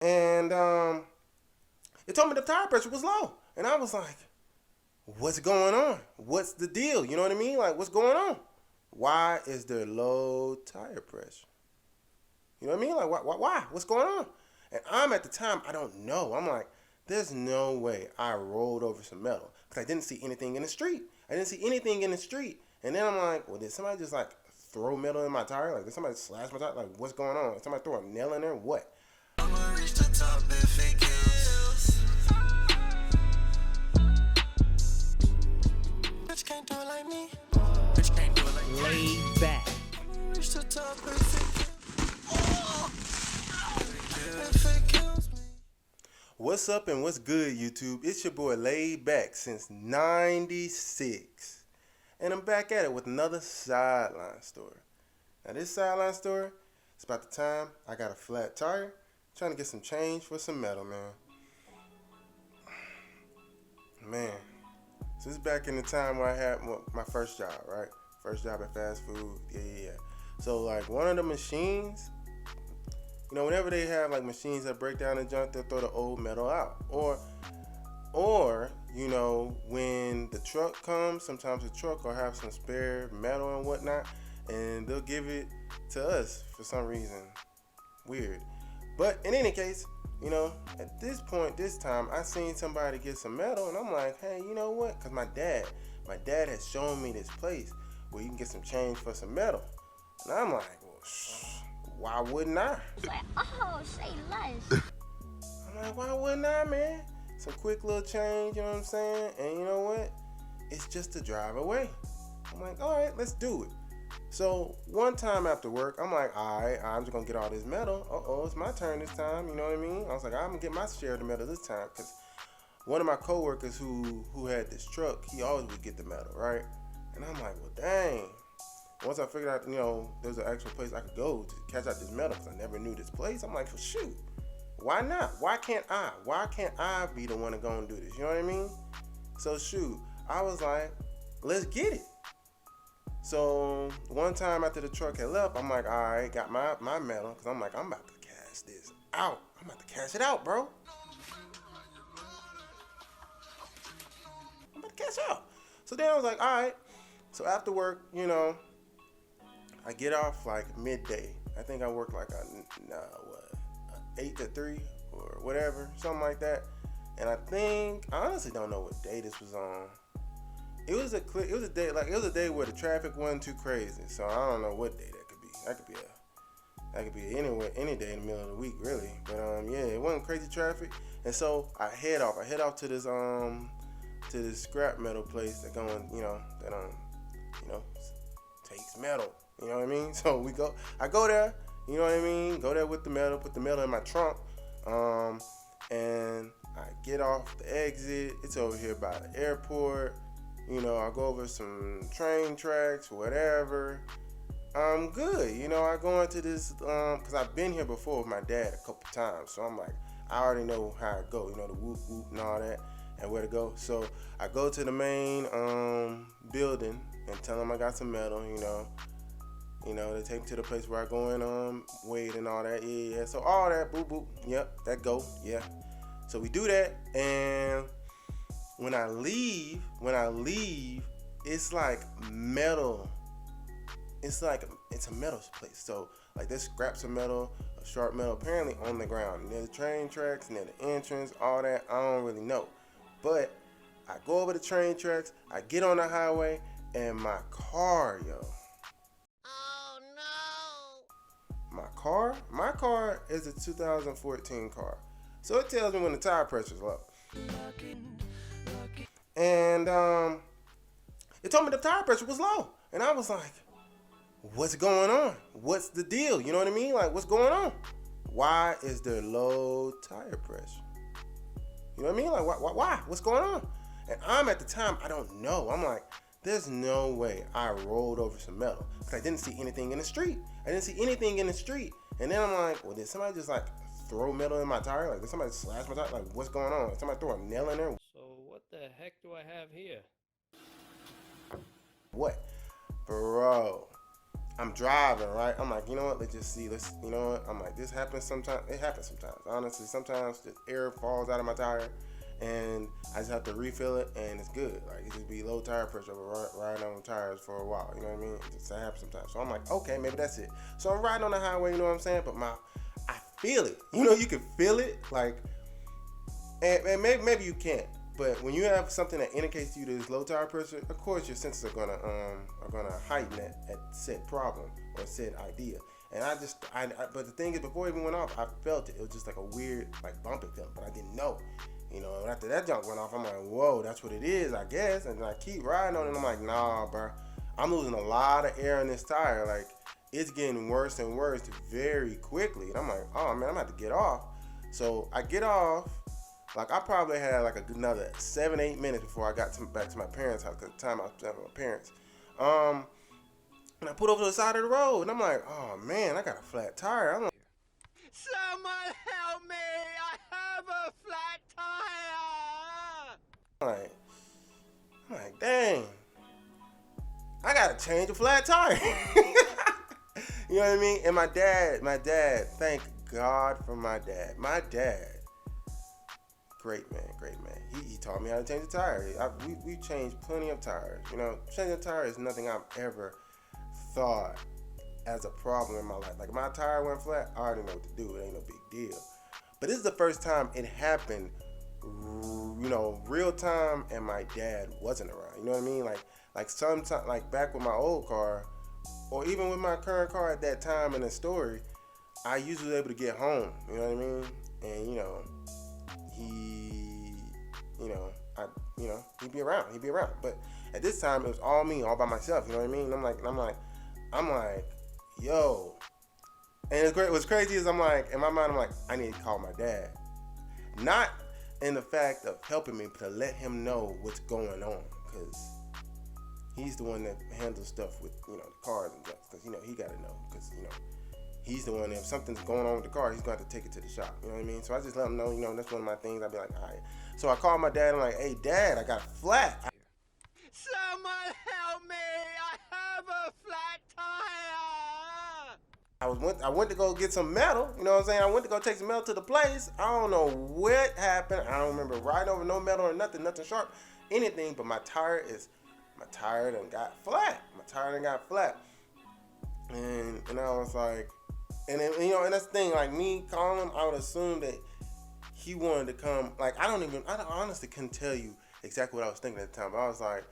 And it told me the tire pressure was low. And I was like, what's going on? What's the deal? You know what I mean? Like, what's going on? Why is there low tire pressure? You know what I mean? Like, why? What's going on? And I'm at the time, I don't know. I'm like, there's no way I rolled over some metal because I didn't see anything in the street. I didn't see anything in the street. And then I'm like, well, did somebody just like throw metal in my tire? Like, did somebody slash my tire? Like, what's going on? Did somebody throw a nail in there? What? I'ma reach the top if it kills. Bitch can't do it like me. Bitch can't do it like me. Laid back. I'ma reach the top if it kills. If it kills me. What's up and what's good, YouTube? It's your boy Laidback since '96. And I'm back at it with another sideline story. Now this sideline story, it's about the time I got a flat tire, trying to get some change for some metal, man. Man, so this is back in the time where I had my first job, right? First job at fast food, yeah. So like one of the machines, you know, whenever they have like machines that break down and junk, they'll throw the old metal out. Or you know, when the truck comes, sometimes the truck will have some spare metal and whatnot, and they'll give it to us for some reason. Weird. But in any case, you know, at this point, this time, I seen somebody get some metal, and I'm like, hey, you know what? Because my dad has shown me this place where you can get some change for some metal. And I'm like, well, why wouldn't I? Like, oh, say less. I'm like, why wouldn't I, man? Some quick little change, you know what I'm saying? And you know what? It's just a drive away. I'm like, all right, let's do it. So one time after work, I'm like, all right, I'm just gonna get all this metal. Uh-oh, it's my turn this time, you know what I mean? I was like, I'm gonna get my share of the metal this time, because one of my coworkers who had this truck, he always would get the metal, right? And I'm like, well, dang. Once I figured out, you know, there's an actual place I could go to catch out this metal, because I never knew this place. I'm like, well, shoot, why not? Why can't I? Why can't I be the one to go and do this? You know what I mean? So shoot, I was like, let's get it. So one time after the truck had left, I'm like, all right, got my metal, because I'm like, I'm about to cash this out. I'm about to cash it out, bro. I'm about to cash out. So then I was like, all right. So after work, you know, I get off like midday. I think I work like a 8 to 3 or whatever, something like that. And I honestly don't know what day this was on. It was a day where the traffic wasn't too crazy. So I don't know what day that could be. That could be any day in the middle of the week, really. But yeah, it wasn't crazy traffic. And so I head off to this scrap metal place that takes metal. You know what I mean? So I go there, you know what I mean? Go there with the metal, put the metal in my trunk, and I get off the exit. It's over here by the airport. You know, I go over some train tracks, whatever. I'm good. You know, I go into this, because I've been here before with my dad a couple times. So I'm like, I already know how it go, you know, the whoop whoop and all that, and where to go. So I go to the main building and tell them I got some metal, you know. You know, they take me to the place where I go and wait and all that. Yeah. So all that, boop, boop. Yep, that go. Yeah. So we do that, and when I leave, it's like metal. It's a metal place. So like there's scraps of metal, of sharp metal, apparently on the ground near the train tracks, near the entrance, all that. I don't really know, but I go over the train tracks. I get on the highway, and my car, yo. My car is a 2014 car. So it tells me when the tire pressure is low. And it told me the tire pressure was low. And I was like, what's going on? What's the deal? You know what I mean? Like, what's going on? Why is there low tire pressure? You know what I mean? Like, why? What's going on? And I'm at the time, I don't know. I'm like, there's no way I rolled over some metal, because I didn't see anything in the street. And then I'm like, well, did somebody just like throw metal in my tire? Like, did somebody slash my tire? Like, what's going on? Did somebody throw a nail in there? So what the heck do I have here? What? Bro, I'm driving, right? I'm like, you know what? Let's just see. You know what? I'm like, this happens sometimes. It happens sometimes. Honestly, sometimes the air falls out of my tire, and I just have to refill it, and it's good. Like, it just be low tire pressure, but riding on tires for a while. You know what I mean? It just happens sometimes. So I'm like, okay, maybe that's it. So I'm riding on the highway. You know what I'm saying? But I feel it. You know, you can feel it. Like, and maybe you can't. But when you have something that indicates to you there's low tire pressure, of course your senses are gonna heighten that at said problem or said idea. And but the thing is, before it even went off, I felt it. It was just like a weird, like bumping feeling, but I didn't know. You know, and after that junk went off, I'm like, whoa, that's what it is, I guess. And I keep riding on it, and I'm like, nah, bro, I'm losing a lot of air in this tire. Like, it's getting worse and worse very quickly. And I'm like, oh man, I'm gonna have to get off. So I get off. Like, I probably had like another 7-8 minutes before I got back to my parents' house, because at the time I was with my parents. And I put over to the side of the road, and I'm like, oh man, I got a flat tire. I'm like, someone help me! I have a flat tire! I'm like, dang, I gotta change a flat tire. You know what I mean? And my dad, thank God for my dad. My dad, great man. He taught me how to change a tire. We've changed plenty of tires. You know, changing a tire is nothing I've ever thought as a problem in my life. Like, my tire went flat, I already know what to do. It ain't no big deal. But this is the first time it happened, you know, real time, and my dad wasn't around. You know what I mean? Like sometimes, like back with my old car, or even with my current car at that time in the story, I usually was able to get home. You know what I mean? And he'd be around. But at this time, it was all me, all by myself. You know what I mean? I'm like, yo. And it's great. What's crazy is I'm like, in my mind, I'm like, I need to call my dad. Not in the fact of helping me, but to let him know what's going on, because he's the one that handles stuff with, the cars and stuff. Because, he got to know. Because, he's the one that if something's going on with the car, he's going to have to take it to the shop. You know what I mean? So I just let him know, that's one of my things. I'd be like, all right. So I called my dad. I'm like, hey, Dad, I got flat. Someone help me! I have a flat tire! I went to go get some metal. You know what I'm saying? I went to go take some metal to the place. I don't know what happened. I don't remember riding over no metal or nothing sharp, anything. But my tire done got flat. And I was like, and then, and that's the thing. Like, me calling him, I would assume that he wanted to come. Like, I honestly couldn't tell you exactly what I was thinking at the time. But I was like,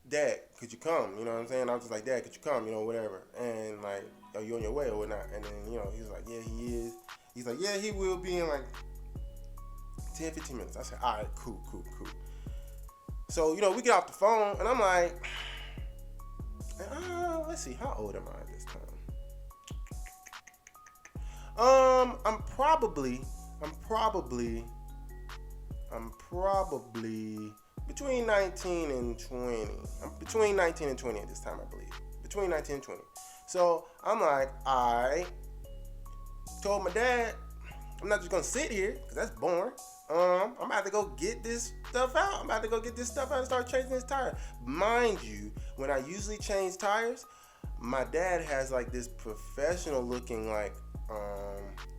Dad, could you come? You know what I'm saying? I was just like, Dad, could you come? Whatever. And like, are you on your way or whatnot? And then, he was like, yeah, he is. He's like, yeah, he will be in like 10, 15 minutes. I said, all right, cool. So, we get off the phone, and I'm like, let's see, how old am I at this time? I'm probably between 19 and 20. I'm between 19 and 20 at this time, I believe. Between 19 and 20. So I'm like, I told my dad, I'm not just gonna sit here, because that's boring. I'm about to go get this stuff out. And start changing this tire. Mind you, when I usually change tires, my dad has like this professional looking like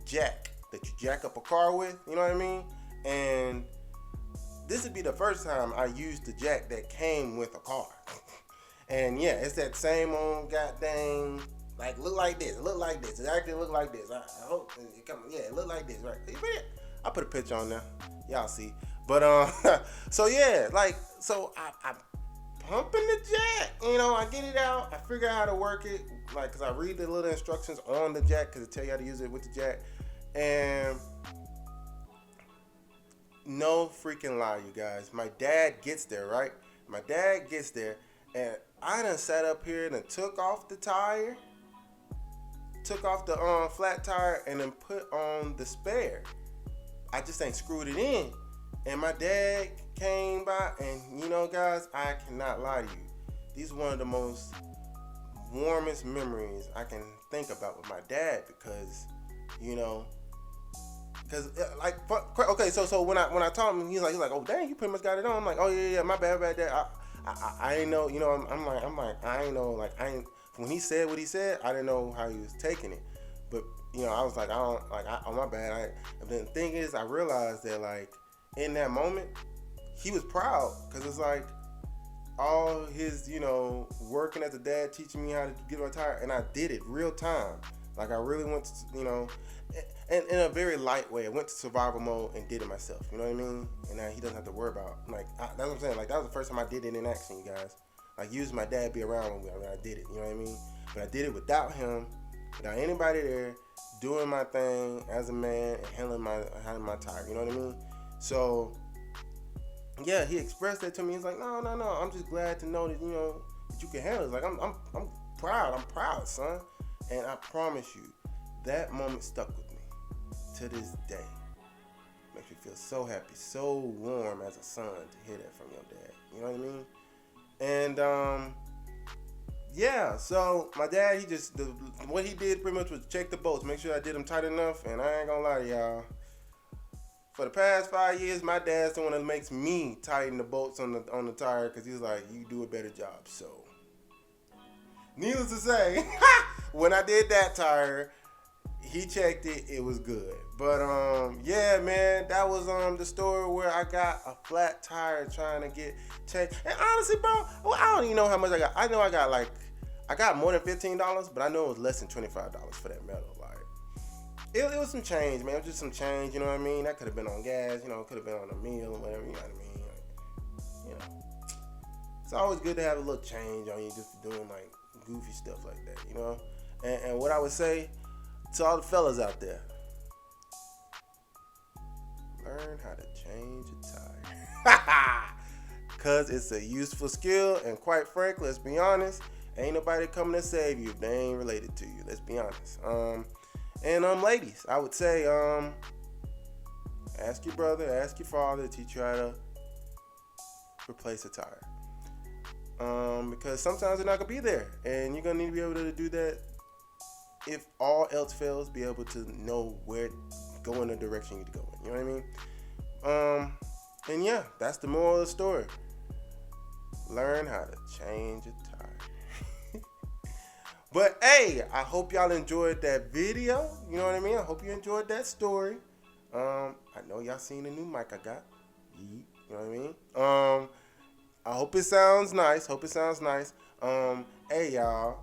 jack that you jack up a car with, you know what I mean? And this would be the first time I used the jack that came with a car. And yeah, it's that same old goddamn, like, look like this. It actually look like this. I hope it come. Yeah, it look like this, right? I put a picture on there. Y'all see. But so yeah, like, so I pumping the jack. I get it out. I figure out how to work it, like, cause I read the little instructions on the jack, cause it tell you how to use it with the jack. And no freaking lie, you guys. My dad gets there, right? And I done sat up here and took off the tire, took off the flat tire, and then put on the spare. I just ain't screwed it in. And my dad came by, and guys, I cannot lie to you. These are one of the most warmest memories I can think about with my dad, because, okay, so when I told him, he's like, oh dang, you pretty much got it on. I'm like, oh yeah, my bad, dad. I ain't know, I'm like, I ain't know, like, when he said what he said, I didn't know how he was taking it. But you know, I was like, oh my bad. But the thing is, I realized that like in that moment, he was proud because it's like all his, you know, working as a dad, teaching me how to get my tire, and I did it real time. Like I really went to, you know, and in a very light way. I went to survival mode and did it myself. You know what I mean? And now he doesn't have to worry about that's what I'm saying. Like that was the first time I did it in action, you guys. Like using my dad be around when I did it. You know what I mean? But I did it without him, without anybody there, doing my thing as a man and handling my tire. You know what I mean? So yeah, he expressed that to me. He's like, no. I'm just glad to know that you know that you can handle it. Like I'm proud. I'm proud, son. And I promise you, that moment stuck with me to this day. Makes me feel so happy, so warm as a son to hear that from your dad. You know what I mean? And yeah. So my dad, what he did pretty much was check the bolts, make sure I did them tight enough. And I ain't gonna lie to y'all. For the past 5 years, my dad's the one that makes me tighten the bolts on the tire because he's like, you do a better job. So, needless to say, when I did that tire, he checked it. It was good. But yeah, man, that was the story where I got a flat tire trying to get checked. And honestly, bro, I don't even know how much I got. I know I got more than $15, but I know it was less than $25 for that metal. It was some change, man. It was just some change, you know what I mean? That could have been on gas, you know, could have been on a meal or whatever, you know what I mean? Like, you know. It's always good to have a little change on you just for doing, like, goofy stuff like that, you know? And what I would say to all the fellas out there, learn how to change a tire. Because it's a useful skill, and quite frankly, let's be honest, ain't nobody coming to save you if they ain't related to you. Let's be honest. And ladies, I would say, ask your brother, ask your father to teach you how to replace a tire. Because sometimes they're not gonna be there, and you're gonna need to be able to do that. If all else fails, be able to know where go in the direction you need to go in. You know what I mean? And yeah, that's the moral of the story. Learn how to change a tire. But hey, I hope y'all enjoyed that video. You know what I mean? I hope you enjoyed that story. I know y'all seen the new mic I got. You know what I mean? I hope it sounds nice. Hey y'all,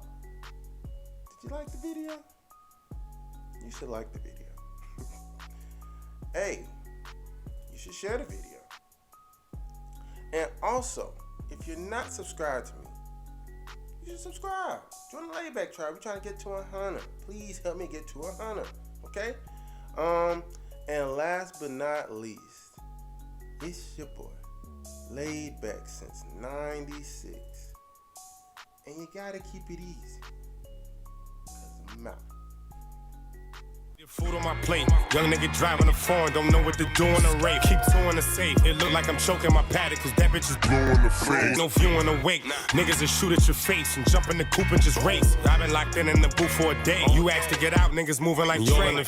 did you like the video? You should like the video. Hey, you should share the video. And also, if you're not subscribed to me, you should subscribe. Join the Laidback Tribe. We're trying to get to 100. Please help me get to 100. Okay? And last but not least, it's your boy, Laidback since 96. And you gotta keep it easy. 'Cause I'm out. Food on my plate, young nigga driving a foreign, don't know what to do on a rape. Keep touring the safe, it look like I'm choking my paddock, cause that bitch is blowing the face. No viewing awake, niggas will shoot at your face and jump in the coupe and just race. I've been locked in the booth for a day. You asked to get out, niggas moving like train.